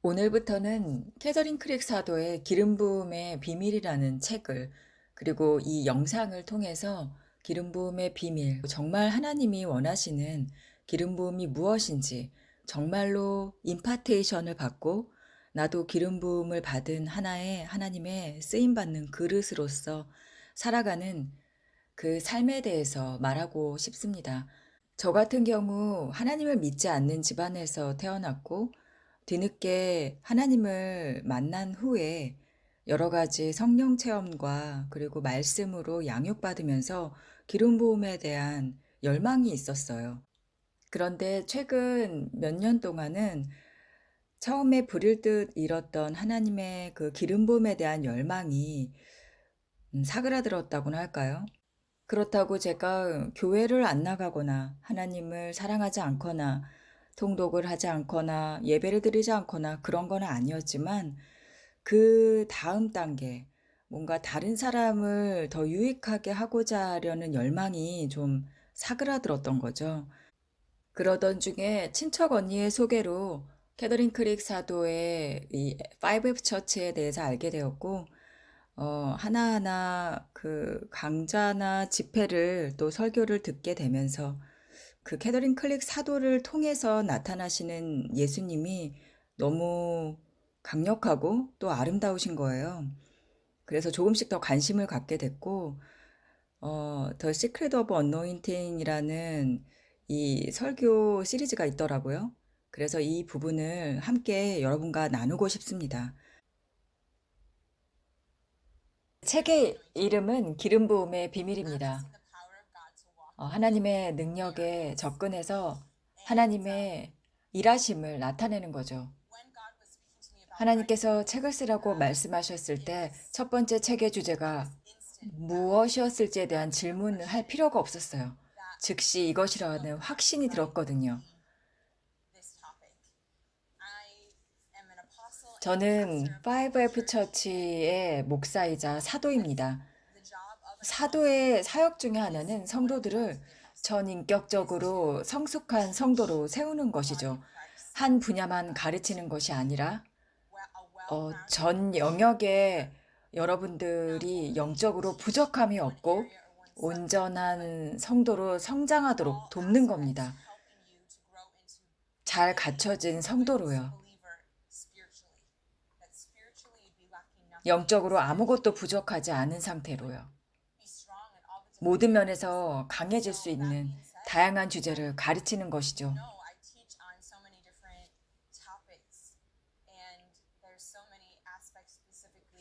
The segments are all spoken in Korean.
오늘부터는 캐서린 크릭 사도의 기름 부음의 비밀이라는 책을 그리고 이 영상을 통해서 기름 부음의 비밀, 정말 하나님이 원하시는 기름 부음이 무엇인지 정말로 임파테이션을 받고 나도 기름 부음을 받은 하나의 하나님의 쓰임 받는 그릇으로서 살아가는 그 삶에 대해서 말하고 싶습니다. 저 같은 경우 하나님을 믿지 않는 집안에서 태어났고 뒤늦게 하나님을 만난 후에 여러 가지 성령 체험과 그리고 말씀으로 양육받으면서 기름 부음에 대한 열망이 있었어요. 그런데 최근 몇 년 동안은 처음에 불일 듯 잃었던 하나님의 그 기름 부음에 대한 열망이 사그라들었다고나 할까요? 그렇다고 제가 교회를 안 나가거나 하나님을 사랑하지 않거나 통독을 하지 않거나 예배를 드리지 않거나 그런 건 아니었지만 그 다음 단계 뭔가 다른 사람을 더 유익하게 하고자 하려는 열망이 좀 사그라들었던 거죠. 그러던 중에 친척 언니의 소개로 캐더린 크릭 사도의 이 5F 처치에 대해서 알게 되었고 하나하나 그 강좌나 집회를 또 설교를 듣게 되면서 그 캐더린 클릭 사도를 통해서 나타나시는 예수님이 너무 강력하고 또 아름다우신 거예요. 그래서 조금씩 더 관심을 갖게 됐고, The Secret of Anointing이라는 이 설교 시리즈가 있더라고요. 그래서 이 부분을 함께 여러분과 나누고 싶습니다. 책의 이름은 기름 부음의 비밀입니다. 하나님의 능력에 접근해서 하나님의 일하심을 나타내는 거죠. 하나님께서 책을 쓰라고 말씀하셨을 때 첫 번째 책의 주제가 무엇이었을지에 대한 질문을 할 필요가 없었어요. 즉시 이것이라는 확신이 들었거든요. 저는 5F 처치의 목사이자 사도입니다. 사도의 사역 중에 하나는 성도들을 전인격적으로 성숙한 성도로 세우는 것이죠. 한 분야만 가르치는 것이 아니라 전 영역에 여러분들이 영적으로 부족함이 없고 온전한 성도로 성장하도록 돕는 겁니다. 잘 갖춰진 성도로요. 영적으로 아무것도 부족하지 않은 상태로요. 모든 면에서 강해질 수 있는 다양한 주제를 가르치는 것이죠.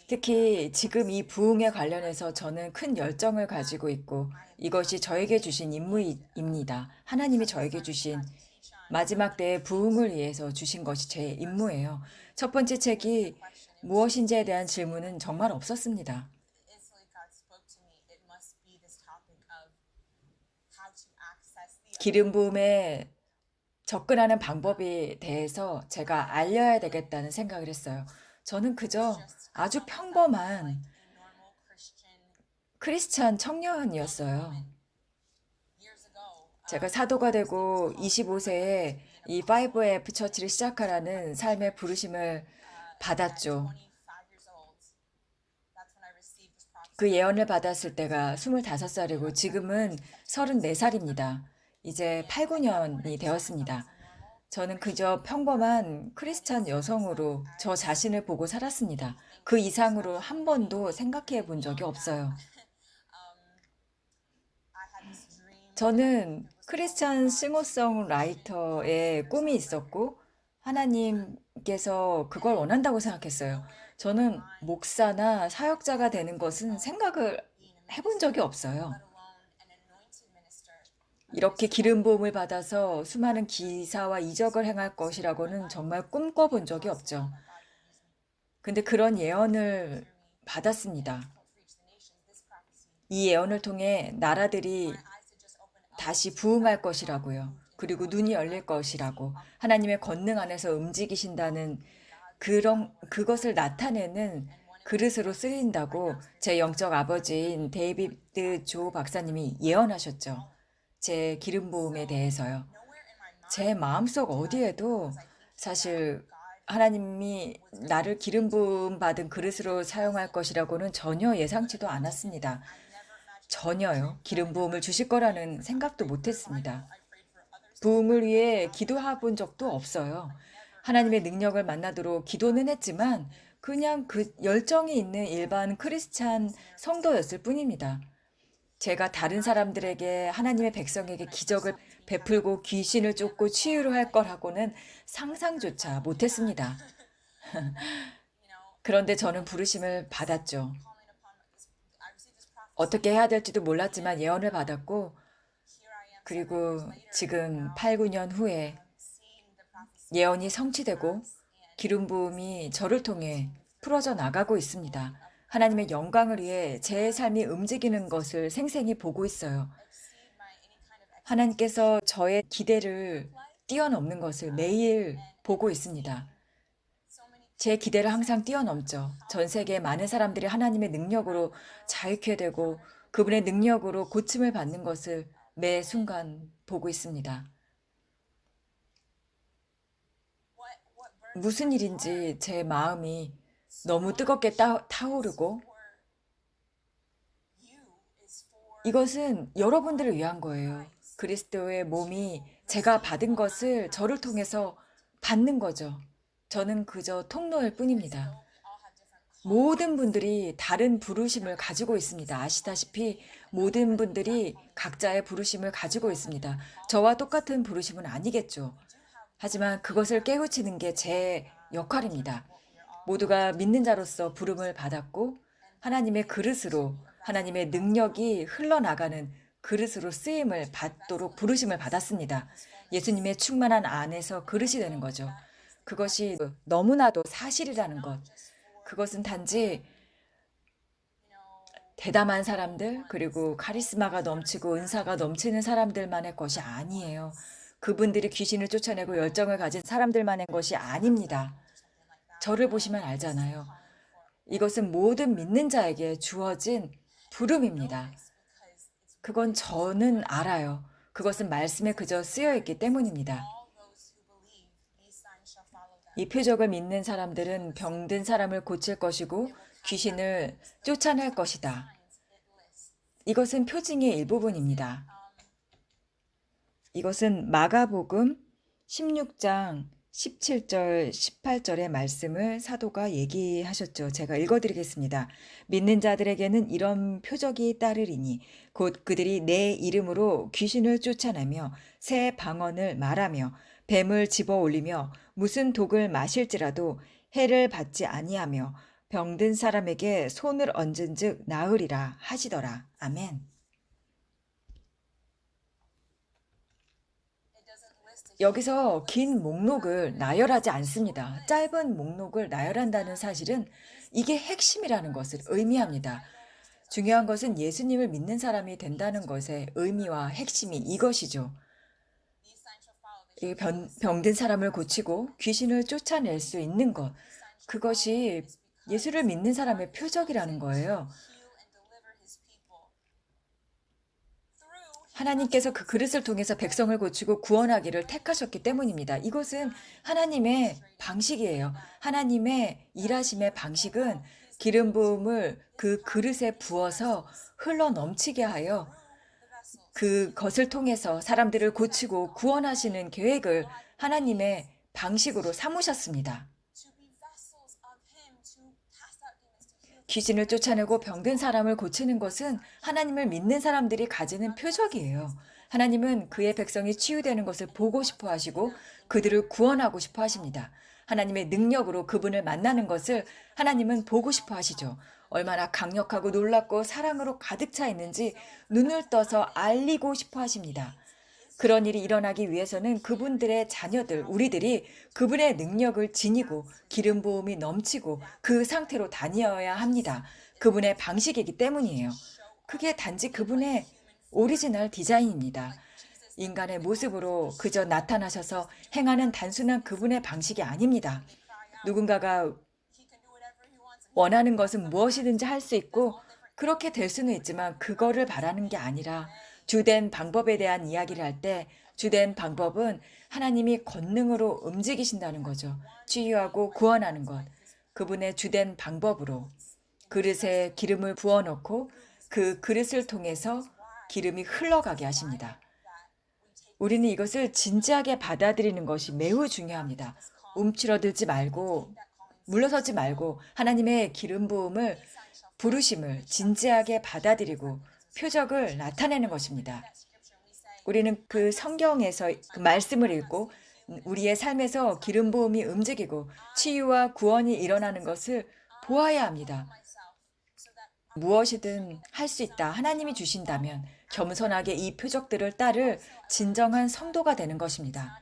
특히 지금 이 부흥에 관련해서 저는 큰 열정을 가지고 있고 이것이 저에게 주신 임무입니다. 하나님이 저에게 주신 마지막 때의 부흥을 위해서 주신 것이 제 임무예요. 첫 번째 책이 무엇인지에 대한 질문은 정말 없었습니다. 기름 부음에 접근하는 방법에 대해서 제가 알려야 되겠다는 생각을 했어요. 저는 그저 아주 평범한 크리스찬 청년이었어요. 제가 사도가 되고 25세에 이 5F 처치를 시작하라는 삶의 부르심을 받았죠. 그 예언을 받았을 때가 25살이고 지금은 34살입니다. 이제 8, 9년이 되었습니다. 저는 그저 평범한 크리스찬 여성으로 저 자신을 보고 살았습니다. 그 이상으로 한 번도 생각해 본 적이 없어요. 저는 크리스찬 싱어송라이터의 꿈이 있었고 하나님께서 그걸 원한다고 생각했어요. 저는 목사나 사역자가 되는 것은 생각을 해본 적이 없어요. 이렇게 기름 부음을 받아서 수많은 기사와 이적을 행할 것이라고는 정말 꿈꿔본 적이 없죠. 근데 그런 예언을 받았습니다. 이 예언을 통해 나라들이 다시 부흥할 것이라고요. 그리고 눈이 열릴 것이라고 하나님의 권능 안에서 움직이신다는 그것을 나타내는 그릇으로 쓰인다고 제 영적 아버지인 데이비드 조 박사님이 예언하셨죠. 제 기름 부음에 대해서요. 제 마음속 어디에도 사실 하나님이 나를 기름 부음 받은 그릇으로 사용할 것이라고는 전혀 예상치도 않았습니다. 전혀요. 기름 부음을 주실 거라는 생각도 못 했습니다. 부음을 위해 기도해 본 적도 없어요. 하나님의 능력을 만나도록 기도는 했지만 그냥 그 열정이 있는 일반 크리스찬 성도였을 뿐입니다. 제가 다른 사람들에게 하나님의 백성에게 기적을 베풀고 귀신을 쫓고 치유를 할 거라고는 상상조차 못했습니다. 그런데 저는 부르심을 받았죠. 어떻게 해야 될지도 몰랐지만 예언을 받았고, 그리고 지금 8, 9년 후에 예언이 성취되고 기름 부음이 저를 통해 풀어져 나가고 있습니다. 하나님의 영광을 위해 제 삶이 움직이는 것을 생생히 보고 있어요. 하나님께서 저의 기대를 뛰어넘는 것을 매일 보고 있습니다. 제 기대를 항상 뛰어넘죠. 전 세계 많은 사람들이 하나님의 능력으로 자유케 되고 그분의 능력으로 고침을 받는 것을 매 순간 보고 있습니다. 무슨 일인지 제 마음이 너무 뜨겁게 타오르고 이것은 여러분들을 위한 거예요. 그리스도의 몸이 제가 받은 것을 저를 통해서 받는 거죠. 저는 그저 통로일 뿐입니다. 모든 분들이 다른 부르심을 가지고 있습니다. 아시다시피 모든 분들이 각자의 부르심을 가지고 있습니다. 저와 똑같은 부르심은 아니겠죠. 하지만 그것을 깨우치는 게 제 역할입니다. 모두가 믿는 자로서 부름을 받았고 하나님의 그릇으로 하나님의 능력이 흘러나가는 그릇으로 쓰임을 받도록 부르심을 받았습니다. 예수님의 충만한 안에서 그릇이 되는 거죠. 그것이 너무나도 사실이라는 것. 그것은 단지 대담한 사람들, 그리고 카리스마가 넘치고 은사가 넘치는 사람들만의 것이 아니에요. 그분들이 귀신을 쫓아내고 열정을 가진 사람들만의 것이 아닙니다. 저를 보시면 알잖아요. 이것은 모든 믿는 자에게 주어진 부름입니다. 그건 저는 알아요. 그것은 말씀에 그저 쓰여 있기 때문입니다. 이 표적을 믿는 사람들은 병든 사람을 고칠 것이고 귀신을 쫓아낼 것이다. 이것은 표징의 일부분입니다. 이것은 마가복음 16장 17절, 18절의 말씀을 사도가 얘기하셨죠. 제가 읽어드리겠습니다. 믿는 자들에게는 이런 표적이 따르리니 곧 그들이 내 이름으로 귀신을 쫓아내며 새 방언을 말하며 뱀을 집어 올리며 무슨 독을 마실지라도 해를 받지 아니하며 병든 사람에게 손을 얹은즉 나으리라 하시더라. 아멘. 여기서 긴 목록을 나열하지 않습니다. 짧은 목록을 나열한다는 사실은 이게 핵심이라는 것을 의미합니다. 중요한 것은 예수님을 믿는 사람이 된다는 것의 의미와 핵심이 이것이죠. 이 병든 사람을 고치고 귀신을 쫓아낼 수 있는 것, 그것이 예수를 믿는 사람의 표적이라는 거예요. 하나님께서 그 그릇을 통해서 백성을 고치고 구원하기를 택하셨기 때문입니다. 이것은 하나님의 방식이에요. 하나님의 일하심의 방식은 기름 부음을 그 그릇에 부어서 흘러 넘치게 하여 그것을 통해서 사람들을 고치고 구원하시는 계획을 하나님의 방식으로 삼으셨습니다. 귀신을 쫓아내고 병든 사람을 고치는 것은 하나님을 믿는 사람들이 가지는 표적이에요. 하나님은 그의 백성이 치유되는 것을 보고 싶어 하시고 그들을 구원하고 싶어 하십니다. 하나님의 능력으로 그분을 만나는 것을 하나님은 보고 싶어 하시죠. 얼마나 강력하고 놀랍고 사랑으로 가득 차 있는지 눈을 떠서 알리고 싶어 하십니다. 그런 일이 일어나기 위해서는 그분들의 자녀들, 우리들이 그분의 능력을 지니고 기름 부음이 넘치고 그 상태로 다니어야 합니다. 그분의 방식이기 때문이에요. 그게 단지 그분의 오리지널 디자인입니다. 인간의 모습으로 그저 나타나셔서 행하는 단순한 그분의 방식이 아닙니다. 누군가가 원하는 것은 무엇이든지 할 수 있고 그렇게 될 수는 있지만 그거를 바라는 게 아니라 주된 방법에 대한 이야기를 할 때 주된 방법은 하나님이 권능으로 움직이신다는 거죠. 치유하고 구원하는 것. 그분의 주된 방법으로 그릇에 기름을 부어놓고 그 그릇을 통해서 기름이 흘러가게 하십니다. 우리는 이것을 진지하게 받아들이는 것이 매우 중요합니다. 움츠러들지 말고 물러서지 말고 하나님의 기름 부음을 부르심을 진지하게 받아들이고 표적을 나타내는 것입니다. 우리는 그 성경에서 그 말씀을 읽고 우리의 삶에서 기름 부음이 움직이고 치유와 구원이 일어나는 것을 보아야 합니다. 무엇이든 할 수 있다. 하나님이 주신다면 겸손하게 이 표적들을 따를 진정한 성도가 되는 것입니다.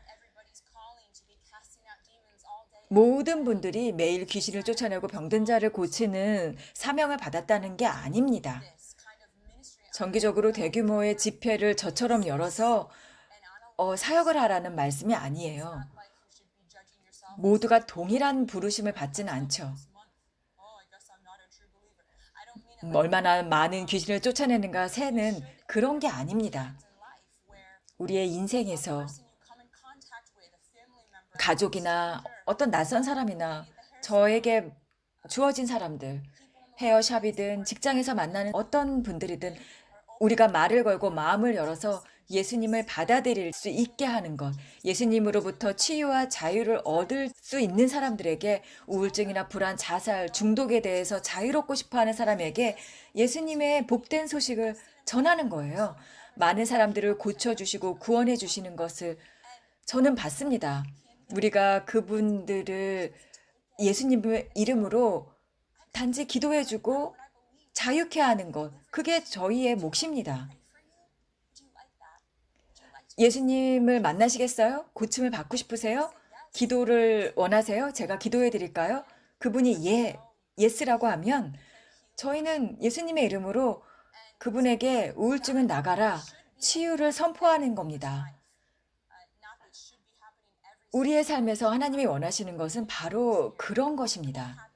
모든 분들이 매일 귀신을 쫓아내고 병든 자를 고치는 사명을 받았다는 게 아닙니다. 정기적으로 대규모의 집회를 저처럼 열어서 사역을 하라는 말씀이 아니에요. 모두가 동일한 부르심을 받지는 않죠. 얼마나 많은 귀신을 쫓아내는가 세는 그런 게 아닙니다. 우리의 인생에서 가족이나 어떤 낯선 사람이나 저에게 주어진 사람들, 헤어샵이든 직장에서 만나는 어떤 분들이든 우리가 말을 걸고 마음을 열어서 예수님을 받아들일 수 있게 하는 것, 예수님으로부터 치유와 자유를 얻을 수 있는 사람들에게 우울증이나 불안, 자살, 중독에 대해서 자유롭고 싶어 하는 사람에게 예수님의 복된 소식을 전하는 거예요. 많은 사람들을 고쳐주시고 구원해 주시는 것을 저는 봤습니다. 우리가 그분들을 예수님의 이름으로 단지 기도해주고 자유케 하는 것, 그게 저희의 몫입니다. 예수님을 만나시겠어요? 고침을 받고 싶으세요? 기도를 원하세요? 제가 기도해 드릴까요? 그분이 예스라고 하면 저희는 예수님의 이름으로 그분에게 우울증은 나가라, 치유를 선포하는 겁니다. 우리의 삶에서 하나님이 원하시는 것은 바로 그런 것입니다.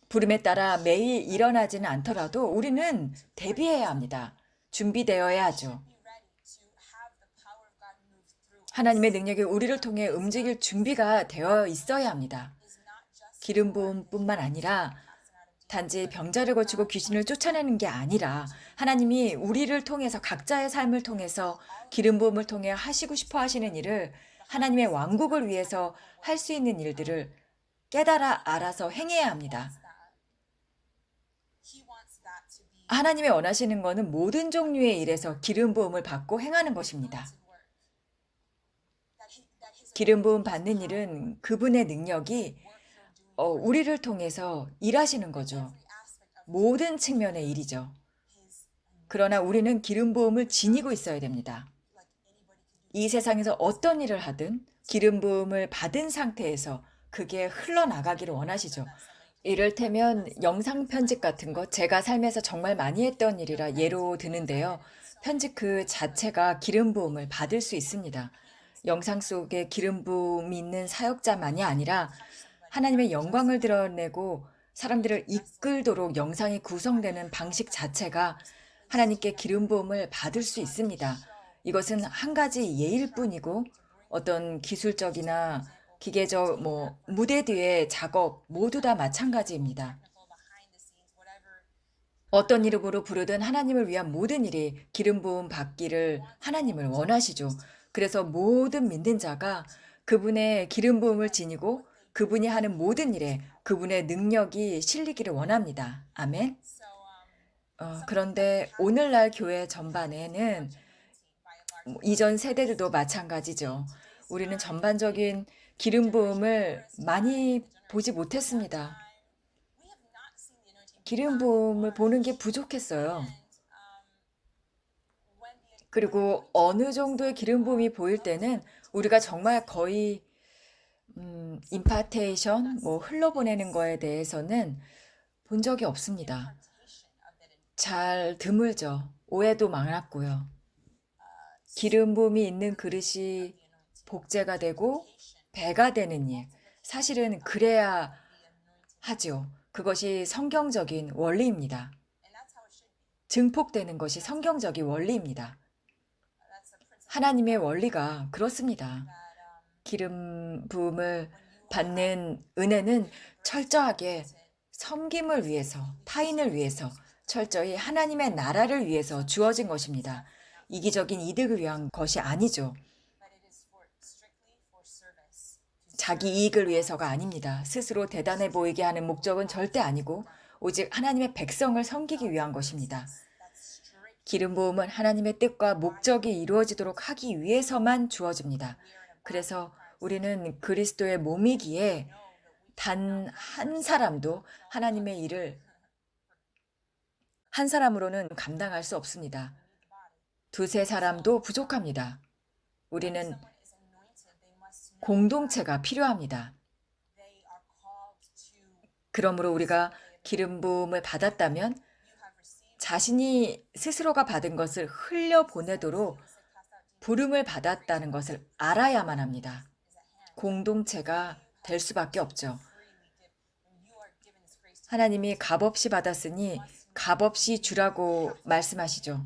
부름에 따라 매일 일어나지는 않더라도 우리는 대비해야 합니다. 준비되어야 하죠. 하나님의 능력이 우리를 통해 움직일 준비가 되어 있어야 합니다. 기름 부음뿐만 아니라 단지 병자를 고치고 귀신을 쫓아내는 게 아니라 하나님이 우리를 통해서 각자의 삶을 통해서 기름 부음을 통해 하시고 싶어 하시는 일을 하나님의 왕국을 위해서 할 수 있는 일들을 깨달아 알아서 행해야 합니다. 하나님이 원하시는 것은 모든 종류의 일에서 기름 부음을 받고 행하는 것입니다. 기름 부음 받는 일은 그분의 능력이 우리를 통해서 일하시는 거죠. 모든 측면의 일이죠. 그러나 우리는 기름 부음을 지니고 있어야 됩니다. 이 세상에서 어떤 일을 하든 기름 부음을 받은 상태에서 그게 흘러나가기를 원하시죠. 이를테면 영상 편집 같은 것 제가 삶에서 정말 많이 했던 일이라 예로 드는데요. 편집 그 자체가 기름 부음을 받을 수 있습니다. 영상 속에 기름 부음이 있는 사역자만이 아니라 하나님의 영광을 드러내고 사람들을 이끌도록 영상이 구성되는 방식 자체가 하나님께 기름 부음을 받을 수 있습니다. 이것은 한 가지 예일 뿐이고 어떤 기술적이나 기계적 무대 뒤의 작업 모두 다 마찬가지입니다. 어떤 이름으로 부르든 하나님을 위한 모든 일이 기름 부음 받기를 하나님을 원하시죠. 그래서 모든 믿는 자가 그분의 기름 부음을 지니고 그분이 하는 모든 일에 그분의 능력이 실리기를 원합니다. 아멘. 그런데 오늘날 교회 전반에는 이전 세대들도 마찬가지죠. 우리는 전반적인 기름 부음을 많이 보지 못했습니다. 기름 부음을 보는 게 부족했어요. 그리고 어느 정도의 기름 부음이 보일 때는 우리가 정말 거의 임파테이션, 흘러보내는 거에 대해서는 본 적이 없습니다. 잘 드물죠. 오해도 많았고요. 기름 부음이 있는 그릇이 복제가 되고 배가 되는 일. 사실은 그래야 하죠. 그것이 성경적인 원리입니다. 증폭되는 것이 성경적인 원리입니다. 하나님의 원리가 그렇습니다. 기름 부음을 받는 은혜는 철저하게 섬김을 위해서, 타인을 위해서, 철저히 하나님의 나라를 위해서 주어진 것입니다. 이기적인 이득을 위한 것이 아니죠. 자기 이익을 위해서가 아닙니다. 스스로 대단해 보이게 하는 목적은 절대 아니고 오직 하나님의 백성을 섬기기 위한 것입니다. 기름 부음은 하나님의 뜻과 목적이 이루어지도록 하기 위해서만 주어집니다. 그래서 우리는 그리스도의 몸이기에 단 한 사람도 하나님의 일을 한 사람으로는 감당할 수 없습니다. 두세 사람도 부족합니다. 우리는 공동체가 필요합니다. 그러므로 우리가 기름 부음을 받았다면 자신이 스스로가 받은 것을 흘려보내도록 부름을 받았다는 것을 알아야만 합니다. 공동체가 될 수밖에 없죠. 하나님이 값없이 받았으니 값없이 주라고 말씀하시죠.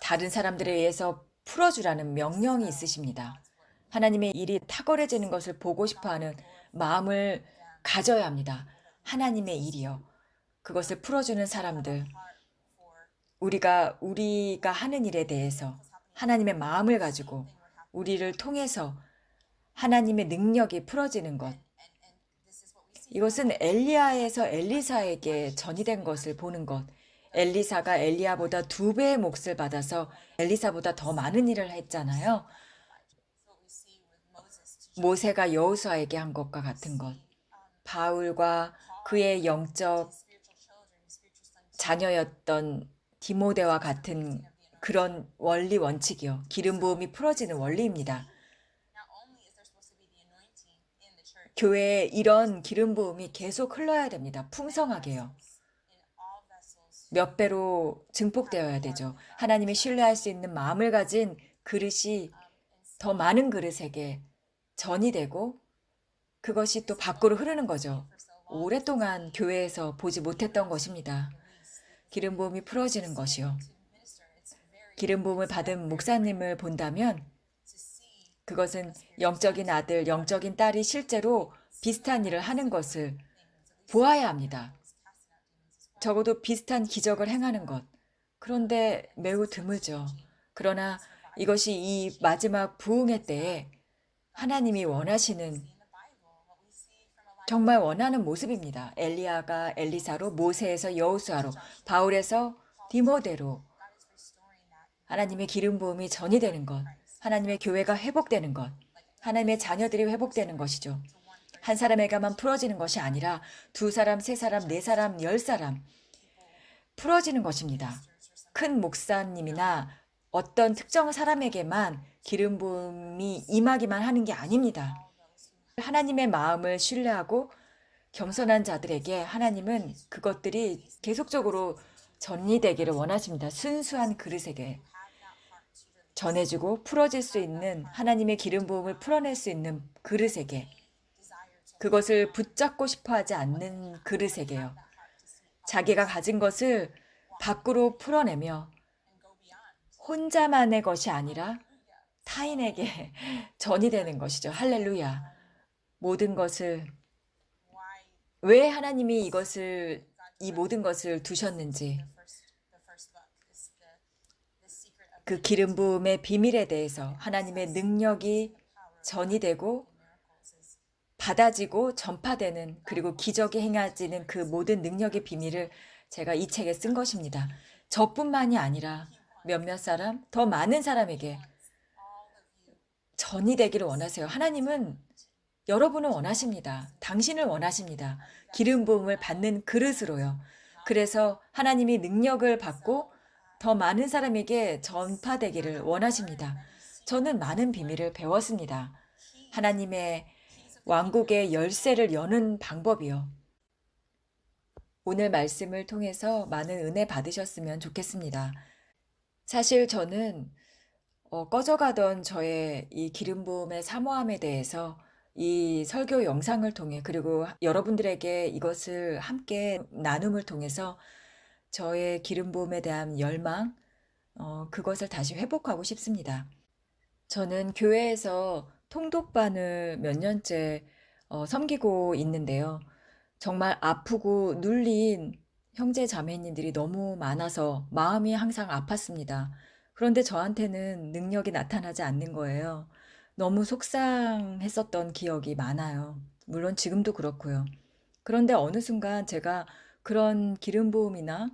다른 사람들에 의해서 풀어주라는 명령이 있으십니다. 하나님의 일이 탁월해지는 것을 보고 싶어하는 마음을 가져야 합니다. 하나님의 일이요. 그것을 풀어주는 사람들, 우리가 하는 일에 대해서 하나님의 마음을 가지고 우리를 통해서 하나님의 능력이 풀어지는 것. 이것은 엘리야에서 엘리사에게 전이된 것을 보는 것. 엘리사가 엘리야보다 2배의 몫을 받아서 엘리사보다 더 많은 일을 했잖아요. 모세가 여호수아에게 한 것과 같은 것. 바울과 그의 영적 자녀였던 디모데와 같은 그런 원리 원칙이요. 기름 부음이 풀어지는 원리입니다. 교회에 이런 기름 부음이 계속 흘러야 됩니다. 풍성하게요. 몇 배로 증폭되어야 되죠. 하나님이 신뢰할 수 있는 마음을 가진 그릇이 더 많은 그릇에게 전이 되고 그것이 또 밖으로 흐르는 거죠. 오랫동안 교회에서 보지 못했던 것입니다. 기름 부음이 풀어지는 것이요. 기름 부음을 받은 목사님을 본다면 그것은 영적인 아들, 영적인 딸이 실제로 비슷한 일을 하는 것을 보아야 합니다. 적어도 비슷한 기적을 행하는 것. 그런데 매우 드물죠. 그러나 이것이 이 마지막 부흥의 때에 하나님이 원하시는 정말 원하는 모습입니다. 엘리야가 엘리사로, 모세에서 여호수아로, 바울에서 디모데로 하나님의 기름 부음이 전이 되는 것, 하나님의 교회가 회복되는 것, 하나님의 자녀들이 회복되는 것이죠. 한 사람에게만 풀어지는 것이 아니라 2사람, 3사람, 4사람, 10사람 풀어지는 것입니다. 큰 목사님이나 어떤 특정 사람에게만 기름 부음이 임하기만 하는 게 아닙니다. 하나님의 마음을 신뢰하고 겸손한 자들에게 하나님은 그것들이 계속적으로 전이되기를 원하십니다. 순수한 그릇에게 전해주고 풀어질 수 있는 하나님의 기름 부음을 풀어낼 수 있는 그릇에게 그것을 붙잡고 싶어 하지 않는 그릇에게요. 자기가 가진 것을 밖으로 풀어내며 혼자만의 것이 아니라 타인에게 전이 되는 것이죠. 할렐루야. 모든 것을 왜 하나님이 이 모든 것을 두셨는지 그 기름 부음의 비밀에 대해서 하나님의 능력이 전이되고 받아지고 전파되는 그리고 기적이 행해지는 그 모든 능력의 비밀을 제가 이 책에 쓴 것입니다. 저뿐만이 아니라 몇몇 사람, 더 많은 사람에게 전이 되기를 원하세요. 하나님은 여러분을 원하십니다. 당신을 원하십니다. 기름 부음을 받는 그릇으로요. 그래서 하나님이 능력을 받고 더 많은 사람에게 전파되기를 원하십니다. 저는 많은 비밀을 배웠습니다. 하나님의 왕국의 열쇠를 여는 방법이요. 오늘 말씀을 통해서 많은 은혜 받으셨으면 좋겠습니다. 사실 저는 꺼져가던 저의 이 기름 부음의 사모함에 대해서 이 설교 영상을 통해 그리고 여러분들에게 이것을 함께 나눔을 통해서 저의 기름 부음에 대한 열망, 그것을 다시 회복하고 싶습니다. 저는 교회에서 통독반을 몇 년째 섬기고 있는데요. 정말 아프고 눌린 형제 자매님들이 너무 많아서 마음이 항상 아팠습니다. 그런데 저한테는 능력이 나타나지 않는 거예요. 너무 속상했었던 기억이 많아요. 물론 지금도 그렇고요. 그런데 어느 순간 제가 그런 기름 부음이나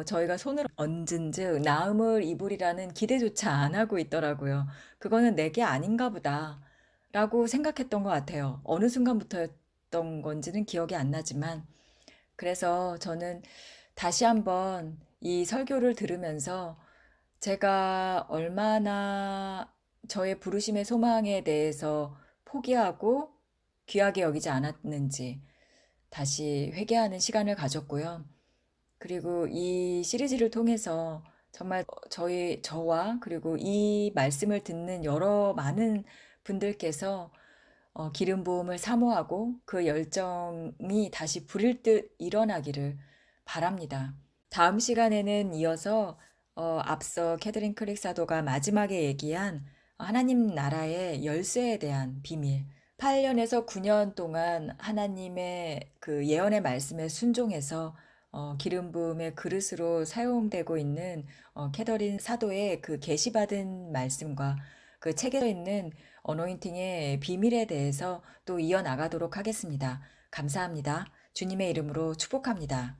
저희가 손을 얹은즉 나음을 입으리라는 기대조차 안 하고 있더라고요. 그거는 '내게 아닌가 보다.'라고 생각했던 것 같아요. 어느 순간부터였던 건지는 기억이 안 나지만, 그래서 저는 다시 한번 이 설교를 들으면서 제가 얼마나 저의 부르심의 소망에 대해서 포기하고 귀하게 여기지 않았는지 다시 회개하는 시간을 가졌고요. 그리고 이 시리즈를 통해서 정말 저와 그리고 이 말씀을 듣는 여러 많은 분들께서 기름 부음을 사모하고 그 열정이 다시 불일 듯 일어나기를 바랍니다. 다음 시간에는 이어서 앞서 캐드린 클릭 사도가 마지막에 얘기한 하나님 나라의 열쇠에 대한 비밀, 8년에서 9년 동안 하나님의 그 예언의 말씀에 순종해서 기름 부음의 그릇으로 사용되고 있는 캐더린 사도의 그 계시받은 말씀과 그 책에 있는 어노인팅의 비밀에 대해서 또 이어나가도록 하겠습니다. 감사합니다. 주님의 이름으로 축복합니다.